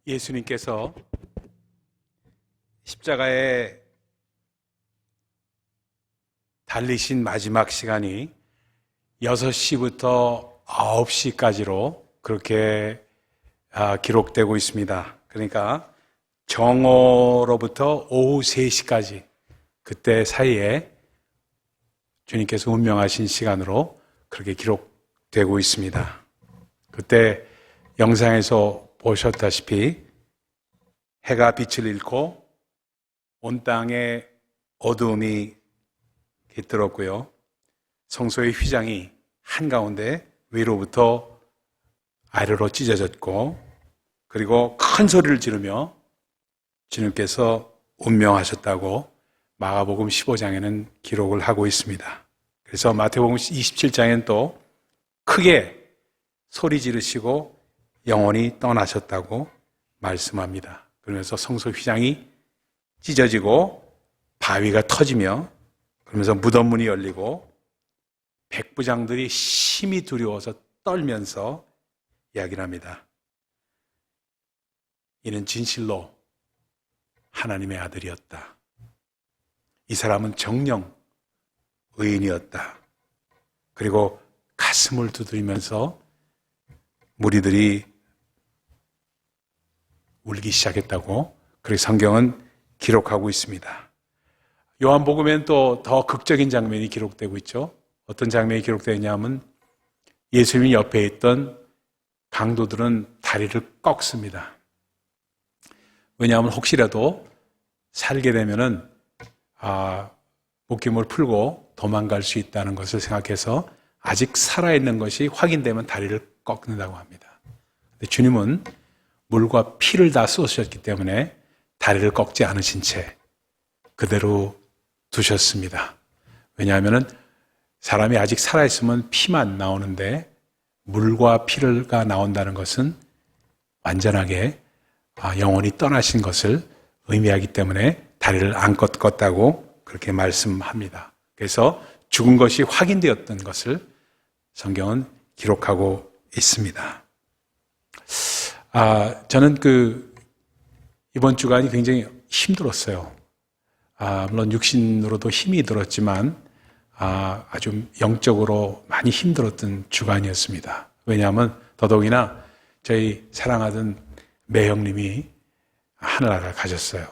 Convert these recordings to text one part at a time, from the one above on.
예수님께서 십자가에 달리신 마지막 시간이 6시부터 9시까지로 그렇게 기록되고 있습니다. 그러니까 정오로부터 오후 3시까지 그때 사이에 주님께서 운명하신 시간으로 그렇게 기록되고 있습니다. 그때 영상에서 보셨다시피 해가 빛을 잃고 온 땅에 어두움이 깃들었고요. 성소의 휘장이 한가운데 위로부터 아래로 찢어졌고, 그리고 큰 소리를 지르며 주님께서 운명하셨다고 마가복음 15장에는 기록을 하고 있습니다. 그래서 마태복음 27장에는 또 크게 소리 지르시고 영원히 떠나셨다고 말씀합니다. 그러면서 성소 휘장이 찢어지고 바위가 터지며, 그러면서 무덤문이 열리고 백부장들이 심히 두려워서 떨면서 이야기를 합니다. 이는 진실로 하나님의 아들이었다. 이 사람은 정령 의인이었다. 그리고 가슴을 두드리면서 무리들이 울기 시작했다고 그렇게 성경은 기록하고 있습니다. 요한복음에는 또 더 극적인 장면이 기록되고 있죠. 어떤 장면이 기록되냐면 예수님 옆에 있던 강도들은 다리를 꺾습니다. 왜냐하면 혹시라도 살게 되면은 묶임을 풀고 도망갈 수 있다는 것을 생각해서 아직 살아있는 것이 확인되면 다리를 꺾는다고 합니다. 근데 주님은 물과 피를 다 쏟으셨기 때문에 다리를 꺾지 않으신 채 그대로 두셨습니다. 왜냐하면 사람이 아직 살아있으면 피만 나오는데 물과 피가 나온다는 것은 완전하게 영원히 떠나신 것을 의미하기 때문에 다리를 안 꺾었다고 그렇게 말씀합니다. 그래서 죽은 것이 확인되었던 것을 성경은 기록하고 있습니다. 저는 이번 주간이 굉장히 힘들었어요. 물론 육신으로도 힘이 들었지만 아주 영적으로 많이 힘들었던 주간이었습니다. 왜냐하면 더더욱이나 저희 사랑하던 매형님이 하늘나라 가셨어요.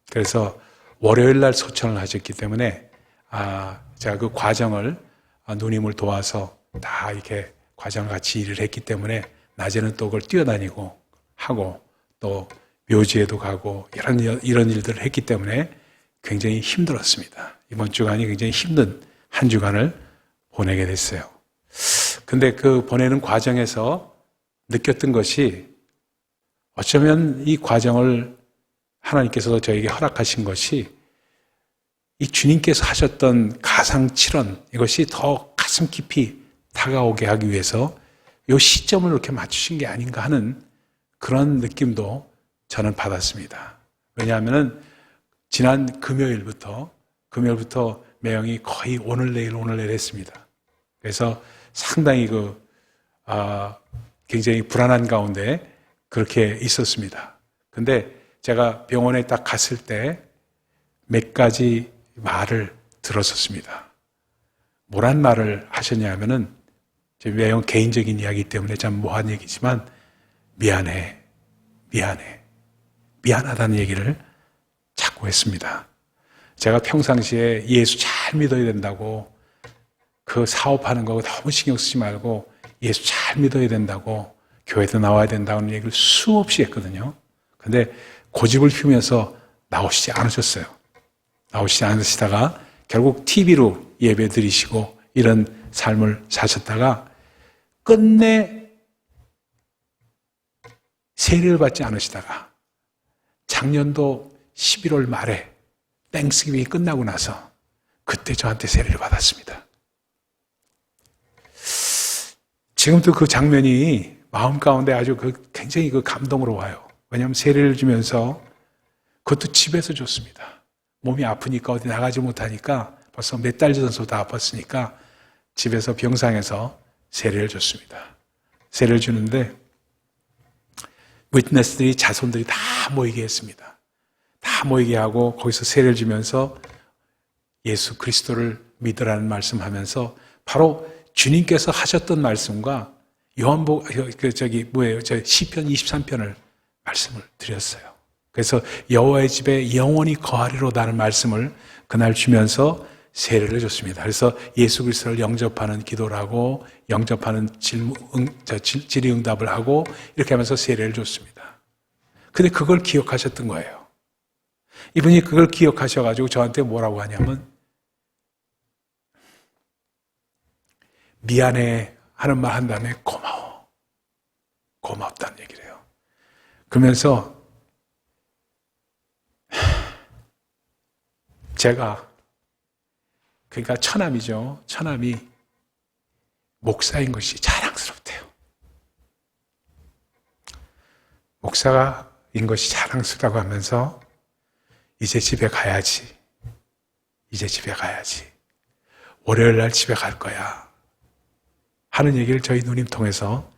그래서 월요일 날 소천을 하셨기 때문에 제가 그 과정을 누님을 도와서 다 이렇게 과정을 같이 일을 했기 때문에 낮에는 또 그걸 뛰어다니고 하고 또 묘지에도 가고 이런 일들을 했기 때문에 굉장히 힘들었습니다. 이번 주간이 굉장히 힘든 한 주간을 보내게 됐어요. 근데 그 보내는 과정에서 느꼈던 것이 어쩌면 이 과정을 하나님께서 저에게 허락하신 것이 이 주님께서 하셨던 가상칠언, 이것이 더 가슴 깊이 다가오게 하기 위해서 이 시점을 이렇게 맞추신 게 아닌가 하는 그런 느낌도 저는 받았습니다. 왜냐하면 지난 금요일부터 매형이 거의 오늘 내일 했습니다. 그래서 상당히 굉장히 불안한 가운데 그렇게 있었습니다. 근데 제가 병원에 딱 갔을 때 몇 가지 말을 들었었습니다. 뭐란 말을 하셨냐면은 제 매형 개인적인 이야기 때문에 참 모한 얘기지만 미안하다는 얘기를 자꾸 했습니다. 제가 평상시에 예수 잘 믿어야 된다고, 그 사업하는 거 너무 신경 쓰지 말고 예수 잘 믿어야 된다고, 교회도 나와야 된다는 얘기를 수없이 했거든요. 근데 고집을 피우면서 나오시지 않으셨어요. 나오시지 않으시다가 결국 TV로 예배 드리시고 이런 삶을 사셨다가 끝내 세례를 받지 않으시다가 작년도 11월 말에 땡스기빙이 끝나고 나서 그때 저한테 세례를 받았습니다. 지금도 그 장면이 마음 가운데 아주 굉장히 감동으로 와요. 왜냐하면 세례를 주면서 그것도 집에서 줬습니다. 몸이 아프니까 어디 나가지 못하니까 벌써 몇 달 전부터 아팠으니까 집에서 병상에서 세례를 줬습니다. 세례를 주는데 위트너스들이, 자손들이 다 모이게 했습니다. 다 모이게 하고 거기서 세례를 주면서 예수 그리스도를 믿으라는 말씀하면서 바로 주님께서 하셨던 말씀과 시편 23편을 말씀을 드렸어요. 그래서 여호와의 집에 영원히 거하리로다는 말씀을 그날 주면서 세례를 줬습니다. 그래서 예수 그리스도를 영접하는 기도를 하고 영접하는 질의응답을 하고 이렇게 하면서 세례를 줬습니다. 근데 그걸 기억하셨던 거예요. 이분이 그걸 기억하셔가지고 저한테 뭐라고 하냐면 미안해 하는 말 한 다음에 고마워. 고맙다는 얘기를 해요. 그러면서 제가, 그러니까 처남이죠. 처남이 목사인 것이 자랑스럽대요. 목사인 것이 자랑스럽다고 하면서 이제 집에 가야지. 이제 집에 가야지. 월요일 날 집에 갈 거야. 하는 얘기를 저희 누님 통해서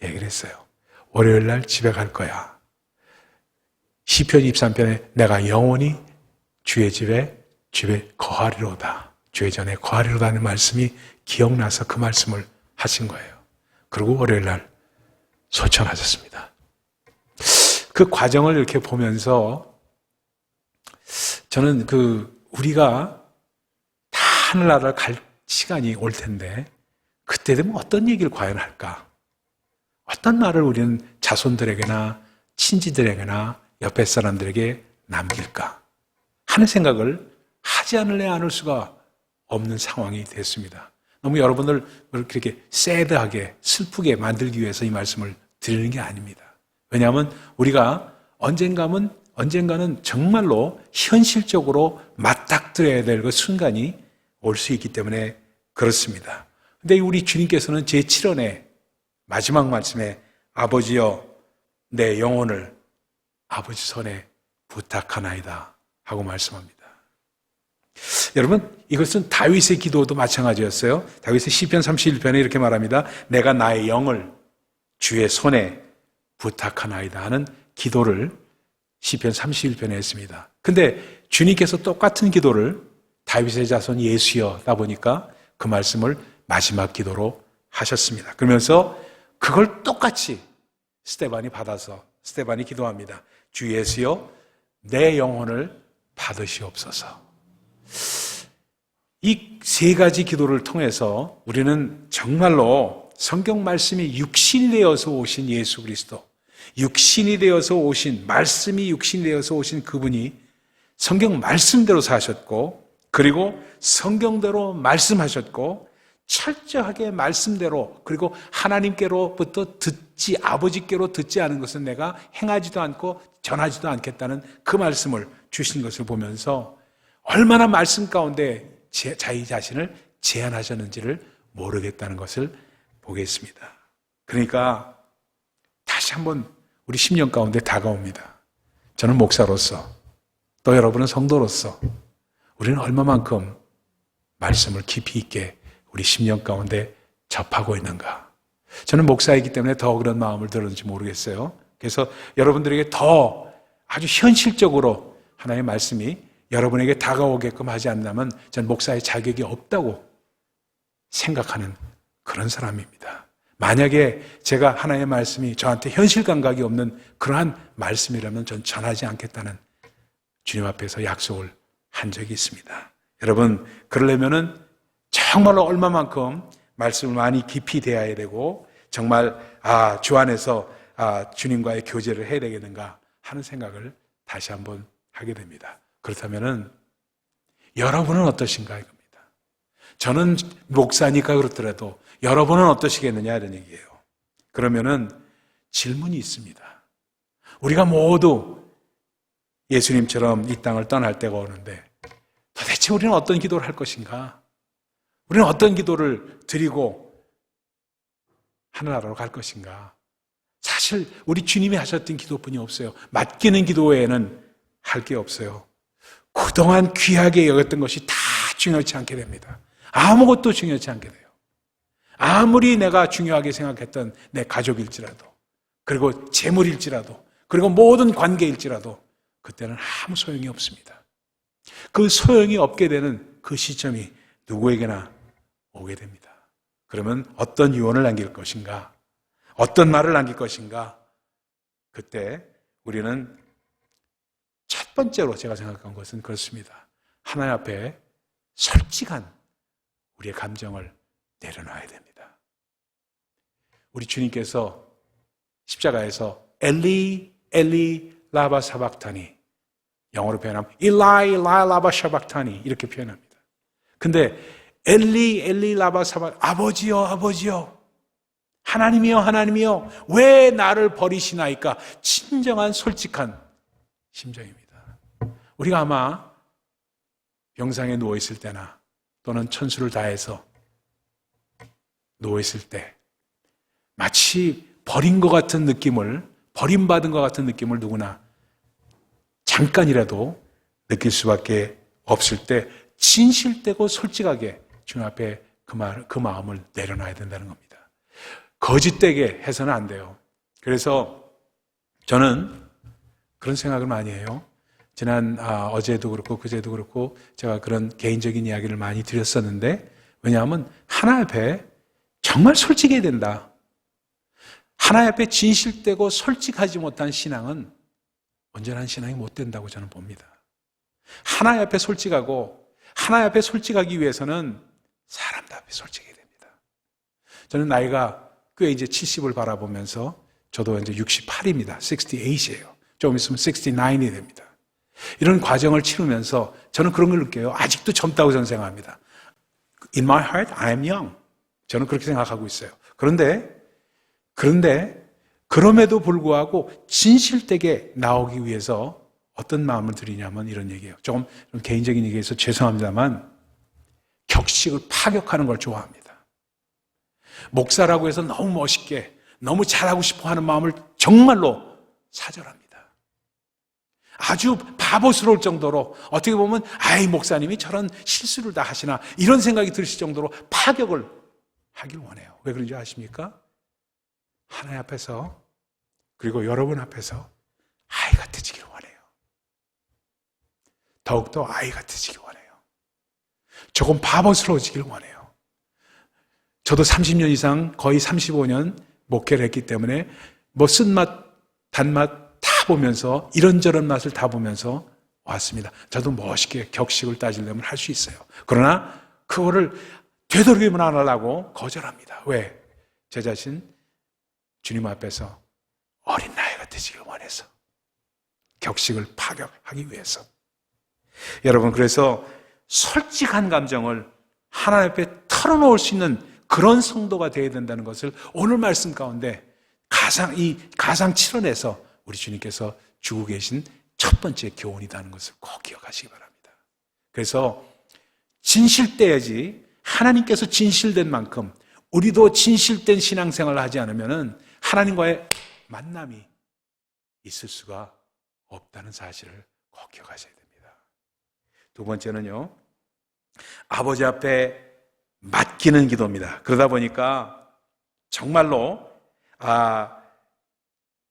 얘기를 했어요. 월요일 날 집에 갈 거야. 시편 23편에 내가 영원히 주의 집에 거하리로다. 주의 전에 거하리로다는 말씀이 기억나서 그 말씀을 하신 거예요. 그리고 월요일 날 소천하셨습니다. 그 과정을 이렇게 보면서 저는 우리가 다 하늘나라를 갈 시간이 올 텐데 그때 되면 어떤 얘기를 과연 할까? 어떤 말을 우리는 자손들에게나 친지들에게나 옆에 사람들에게 남길까? 하는 생각을 하지 않을 수가 없는 상황이 됐습니다. 너무 여러분을 그렇게 새드하게 슬프게 만들기 위해서 이 말씀을 드리는 게 아닙니다. 왜냐하면 우리가 언젠가는 정말로 현실적으로 맞닥뜨려야 될 그 순간이 올 수 있기 때문에 그렇습니다. 근데 우리 주님께서는 제7원의 마지막 말씀에 아버지여 내 영혼을 아버지 손에 부탁하나이다 하고 말씀합니다. 여러분, 이것은 다윗의 기도도 마찬가지였어요. 다윗의 시편 31편에 이렇게 말합니다. 내가 나의 영을 주의 손에 부탁하나이다 하는 기도를 시편 31편에 했습니다. 근데 주님께서 똑같은 기도를 다윗의 자손 예수여다 보니까 그 말씀을 마지막 기도로 하셨습니다. 그러면서 그걸 똑같이 스데반이 받아서 스데반이 기도합니다. 주 예수여 내 영혼을 받으시옵소서. 이 세 가지 기도를 통해서 우리는 정말로 성경 말씀이 육신이 되어서 오신 예수 그리스도, 육신이 되어서 오신, 말씀이 육신이 되어서 오신 그분이 성경 말씀대로 사셨고, 그리고 성경대로 말씀하셨고, 철저하게 말씀대로, 그리고 하나님께로부터 아버지께로 듣지 않은 것은 내가 행하지도 않고 전하지도 않겠다는 그 말씀을 주신 것을 보면서 얼마나 말씀 가운데 자기 자신을 제한하셨는지를 모르겠다는 것을 보겠습니다. 그러니까 다시 한번 우리 10년 가운데 다가옵니다. 저는 목사로서, 또 여러분은 성도로서 우리는 얼마만큼 말씀을 깊이 있게 우리 10년 가운데 접하고 있는가. 저는 목사이기 때문에 더 그런 마음을 들었는지 모르겠어요. 그래서 여러분들에게 더 아주 현실적으로 하나님의 말씀이 여러분에게 다가오게끔 하지 않는다면 저는 목사의 자격이 없다고 생각하는 그런 사람입니다. 만약에 제가 하나님의 말씀이 저한테 현실 감각이 없는 그러한 말씀이라면 전 전하지 않겠다는 주님 앞에서 약속을 한 적이 있습니다. 여러분, 그러려면은 정말로 얼마만큼 말씀을 많이 깊이 대해야 되고 정말 주 안에서 주님과의 교제를 해야 되겠는가 하는 생각을 다시 한번 하게 됩니다. 그렇다면은 여러분은 어떠신가 이겁니다. 저는 목사니까 그렇더라도 여러분은 어떠시겠느냐 이런 얘기예요. 그러면은 질문이 있습니다. 우리가 모두 예수님처럼 이 땅을 떠날 때가 오는데 도대체 우리는 어떤 기도를 할 것인가? 우리는 어떤 기도를 드리고 하늘나라로 갈 것인가? 사실 우리 주님이 하셨던 기도뿐이 없어요. 맡기는 기도 외에는 할 게 없어요. 그동안 귀하게 여겼던 것이 다 중요치 않게 됩니다. 아무것도 중요치 않게 돼요. 아무리 내가 중요하게 생각했던 내 가족일지라도, 그리고 재물일지라도, 그리고 모든 관계일지라도 그때는 아무 소용이 없습니다. 그 소용이 없게 되는 그 시점이 누구에게나 오게 됩니다. 그러면 어떤 유언을 남길 것인가? 어떤 말을 남길 것인가? 그때 우리는 첫 번째로 제가 생각한 것은 그렇습니다. 하나님 앞에 솔직한 우리의 감정을 내려놔야 됩니다. 우리 주님께서 십자가에서 엘리 엘리 라바 사박타니, 영어로 표현하면 일라이 일라이 라바 사박타니 이렇게 표현합니다. 근데 엘리 엘리 라바 사박, 아버지여 아버지여, 하나님이여 하나님이여 왜 나를 버리시나이까? 진정한 솔직한 심정입니다. 우리가 아마 병상에 누워있을 때나 또는 천수를 다해서 누워있을 때 마치 버린 것 같은 느낌을, 버림받은 것 같은 느낌을 누구나 잠깐이라도 느낄 수밖에 없을 때 진실되고 솔직하게 주님 앞에 그 마음을 내려놔야 된다는 겁니다. 거짓되게 해서는 안 돼요. 그래서 저는 그런 생각을 많이 해요. 지난 어제도 그렇고 그제도 그렇고 제가 그런 개인적인 이야기를 많이 드렸었는데, 왜냐하면 하나님 앞에 정말 솔직해야 된다. 하나님 앞에 진실되고 솔직하지 못한 신앙은 온전한 신앙이 못 된다고 저는 봅니다. 하나님 앞에 솔직하고, 하나님 앞에 솔직하기 위해서는 사람들 앞에 솔직해야 됩니다. 저는 나이가 꽤 이제 70을 바라보면서, 저도 이제 68입니다. 68이에요. 조금 있으면 69이 됩니다. 이런 과정을 치르면서 저는 그런 걸 느껴요. 아직도 젊다고 저는 생각합니다. In my heart, I am young. 저는 그렇게 생각하고 있어요. 그런데 그럼에도 불구하고 진실되게 나오기 위해서 어떤 마음을 들이냐면 이런 얘기예요. 조금 개인적인 얘기해서 죄송합니다만 격식을 파격하는 걸 좋아합니다. 목사라고 해서 너무 멋있게, 너무 잘하고 싶어 하는 마음을 정말로 사절합니다. 아주 바보스러울 정도로, 어떻게 보면 아이 목사님이 저런 실수를 다 하시나 이런 생각이 드실 정도로 파격을 하길 원해요. 왜 그런지 아십니까? 하나님 앞에서, 그리고 여러분 앞에서 아이 같아지길 원해요. 더욱더 아이 같아지길 원해요. 조금 바보스러워지길 원해요. 저도 30년 이상, 거의 35년 목회를 했기 때문에 뭐 쓴맛, 단맛 다 보면서, 이런저런 맛을 다 보면서 왔습니다. 저도 멋있게 격식을 따지려면 할 수 있어요. 그러나 그거를 되도록이면 안 하려고 거절합니다. 왜? 제 자신 주님 앞에서 어린 나이 같아지길 원해서, 격식을 파격하기 위해서. 여러분, 그래서 솔직한 감정을 하나님 앞에 털어놓을 수 있는 그런 성도가 되어야 된다는 것을 오늘 말씀 가운데 가상 7원에서 우리 주님께서 주고 계신 첫 번째 교훈이라는 것을 꼭 기억하시기 바랍니다. 그래서 진실돼야지, 하나님께서 진실된 만큼 우리도 진실된 신앙생활을 하지 않으면 하나님과의 만남이 있을 수가 없다는 사실을 꼭 기억하셔야 됩니다. 두 번째는요, 아버지 앞에 맡기는 기도입니다. 그러다 보니까 정말로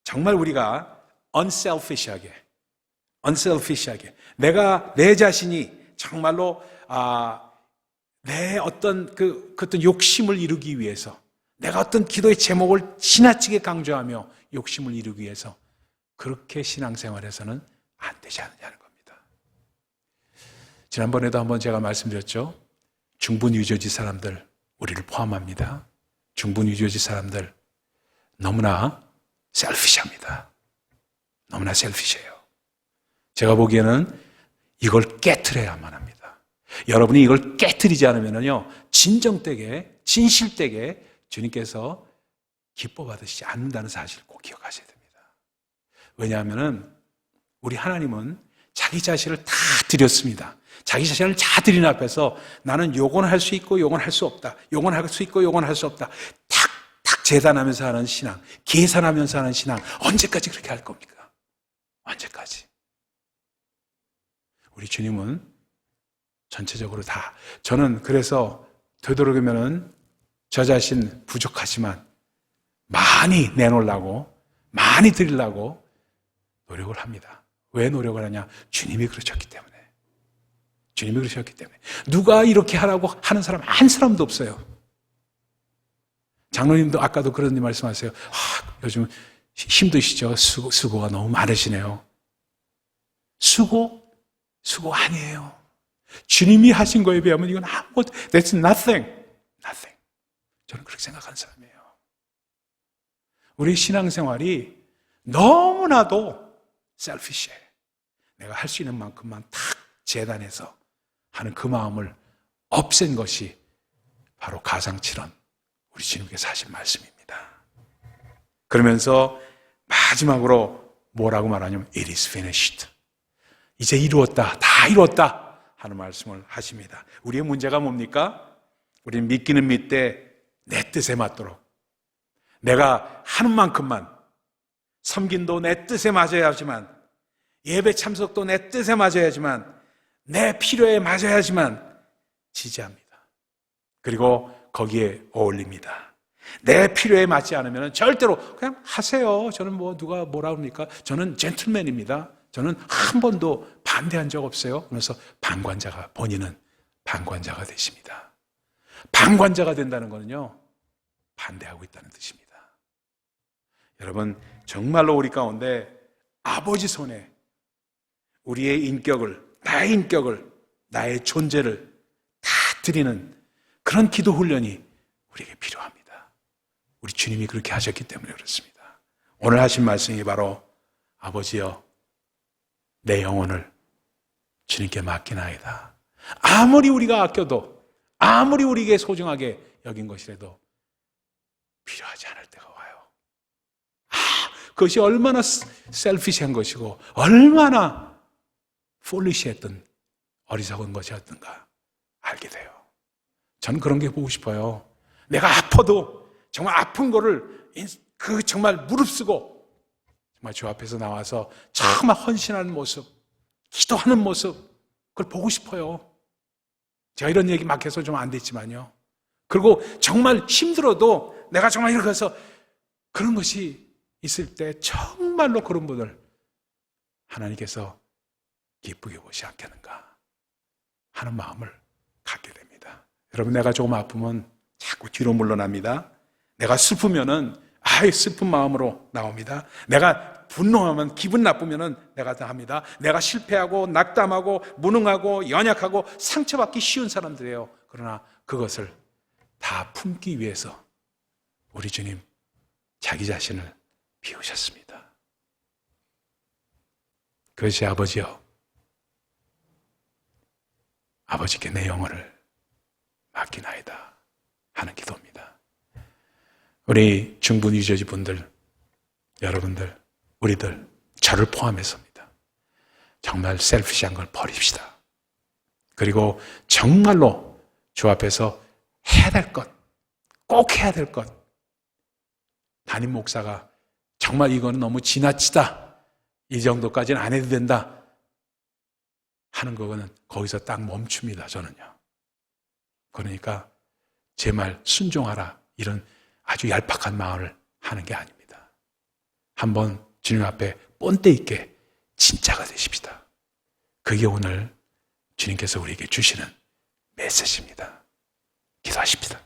정말 우리가 unselfish하게 내가, 내 자신이 정말로 내 어떤 그 어떤 욕심을 이루기 위해서, 내가 어떤 기도의 제목을 지나치게 강조하며 욕심을 이루기 위해서 그렇게 신앙생활에서는 안 되지 않느냐는 겁니다. 지난번에도 한번 제가 말씀드렸죠. 중부 뉴저지 사람들, 우리를 포함합니다. 중부 뉴저지 사람들 너무나 셀피시합니다. 너무나 셀피시해요. 제가 보기에는 이걸 깨트려야만 합니다. 여러분이 이걸 깨트리지 않으면요, 진정되게, 진실되게 주님께서 기뻐 받으시지 않는다는 사실을 꼭 기억하셔야 됩니다. 왜냐하면 우리 하나님은 자기 자신을 다 드렸습니다. 자기 자신을 다 드린 앞에서 나는 요건 할 수 있고 요건 할 수 없다, 요건 할 수 있고 요건 할 수 없다, 탁 재단하면서 하는 신앙, 계산하면서 하는 신앙, 언제까지 그렇게 할 겁니까? 언제까지? 우리 주님은 전체적으로 다, 저는 그래서 되도록이면은 저 자신 부족하지만 많이 내놓으려고 많이 드리려고 노력을 합니다. 왜 노력을 하냐? 주님이 그러셨기 때문에. 주님이 그러셨기 때문에. 누가 이렇게 하라고 하는 사람 한 사람도 없어요. 장로님도 아까도 그런 말씀하세요. 요즘 힘드시죠? 수고가 너무 많으시네요. 수고 아니에요. 주님이 하신 거에 비하면 이건 아무것도, that's nothing. 저는 그렇게 생각하는 사람이에요. 우리 신앙생활이 너무나도 셀피시해. 내가 할 수 있는 만큼만 탁 재단해서 하는 그 마음을 없앤 것이 바로 가상칠언, 우리 주님께서 하신 말씀입니다. 그러면서 마지막으로 뭐라고 말하냐면 It is finished. 이제 이루었다, 다 이루었다 하는 말씀을 하십니다. 우리의 문제가 뭡니까? 우리는 믿기는 믿되 내 뜻에 맞도록, 내가 하는 만큼만, 섬긴도 내 뜻에 맞아야 하지만, 예배 참석도 내 뜻에 맞아야 하지만, 내 필요에 맞아야 하지만 지지합니다. 그리고 거기에 어울립니다. 내 필요에 맞지 않으면 절대로 그냥 하세요. 저는 누가 뭐라 합니까? 저는 젠틀맨입니다. 저는 한 번도 반대한 적 없어요. 그래서 본인은 방관자가 되십니다. 방관자가 된다는 것은요, 반대하고 있다는 뜻입니다. 여러분, 정말로 우리 가운데 아버지 손에 우리의 인격을, 나의 존재를 다 드리는 그런 기도 훈련이 우리에게 필요합니다. 우리 주님이 그렇게 하셨기 때문에 그렇습니다. 오늘 하신 말씀이 바로 아버지여, 내 영혼을 주님께 맡기나이다. 아무리 우리가 아껴도, 아무리 우리에게 소중하게 여긴 것이라도 필요하지 않을 때가 와요. 그것이 얼마나 셀피시한 것이고 얼마나 폴리시했던 어리석은 것이었던가 알게 돼요. 저는 그런 게 보고 싶어요. 내가 아파도 정말 아픈 거를 정말 무릅쓰고 정말 주 앞에서 나와서 정말 헌신하는 모습, 기도하는 모습, 그걸 보고 싶어요. 제가 이런 얘기 막 해서 좀 안 됐지만요. 그리고 정말 힘들어도 내가 정말 이렇게 해서 그런 것이 있을 때 정말로 그런 분을 하나님께서 기쁘게 보시 않겠는가 하는 마음을 갖게 됩니다. 여러분, 내가 조금 아프면 자꾸 뒤로 물러납니다. 내가 슬프면은 슬픈 마음으로 나옵니다. 내가 분노하면, 기분 나쁘면은 내가 다 합니다. 내가 실패하고 낙담하고 무능하고 연약하고 상처받기 쉬운 사람들이에요. 그러나 그것을 다 품기 위해서 우리 주님 자기 자신을 비우셨습니다. 그것이 아버지여, 아버지께 내 영혼을 맡기나이다 하는 기도입니다. 우리 중부 유저지 분들, 여러분들, 우리들, 저를 포함해서입니다. 정말 셀피시한 걸 버립시다. 그리고 정말로 주 앞에서 해야 될 것, 꼭 해야 될 것, 담임 목사가 정말 이건 너무 지나치다, 이 정도까지는 안 해도 된다 하는 거는 거기서 딱 멈춥니다. 저는요. 그러니까 제 말 순종하라, 이런 아주 얄팍한 마음을 하는 게 아닙니다. 한번 주님 앞에 본때 있게 진짜가 되십시다. 그게 오늘 주님께서 우리에게 주시는 메시지입니다. 기도하십시다.